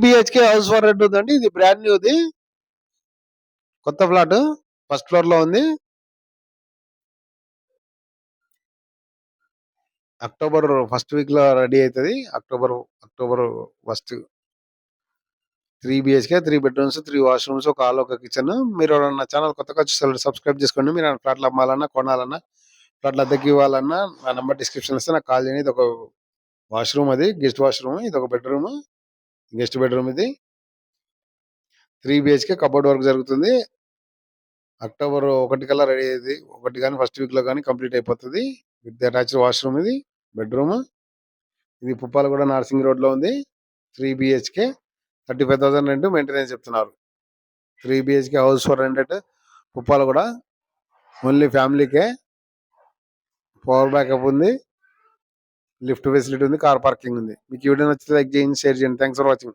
BHK house for rent ఉందండి. ఇది brand న్యూది, కొత్త ఫ్లాట్, ఫస్ట్ ఫ్లోర్ లో ఉంది. అక్టోబర్ ఫస్ట్ వీక్ లో రెడీ అవుతుంది. October first. 3 BHK, 3 bedrooms, 3 washrooms, ఒక హాల్, ఒక కిచెన్. మీరు నా ఛానల్ కొత్తగా చూస్తారు, సబ్స్క్రైబ్ చేసుకోండి. మీరు ఫ్లాట్లు అమ్మాలన్నా, కొనాలన్నా, ఫ్లాట్లు అద్దెకి ఇవ్వాలన్నా నా నెంబర్ డిస్క్రిప్షన్ ఇస్తే నాకు కాల్ చేయండి. ఇది ఒక వాష్రూమ్, అది గెస్ట్ వాష్రూమ్, ఇది ఒక బెడ్రూమ్, గెస్ట్ బెడ్రూమ్. ఇది 3 బిహెచ్కే, కబోర్డ్ వర్క్ జరుగుతుంది. అక్టోబర్ 1 కల్లా రెడీ అయ్యేది, 1 కానీ ఫస్ట్ వీక్ లో కానీ కంప్లీట్ అయిపోతుంది. విత్ అటాచ్డ్ వాష్రూమ్, ఇది బెడ్రూమ్. ఇది పుప్పాలగూడ నార్సింగ్ రోడ్ లో ఉంది. 3 బిహెచ్కే, 35,000 రెంట్, మెయింటెనెన్స్ చెప్తున్నారు. 3 BHK house for rent, Puppalaguda, only ఫ్యామిలీకే. పవర్ బ్యాకప్ ఉంది, లిఫ్ట్ ఫెసిలిటీ ఉంది, కార్ పార్కింగ్ ఉంది. మీకు ఈ వీడియో నచ్చితే లైక్ చేయండి, షేర్ చేయండి. Thanks for watching.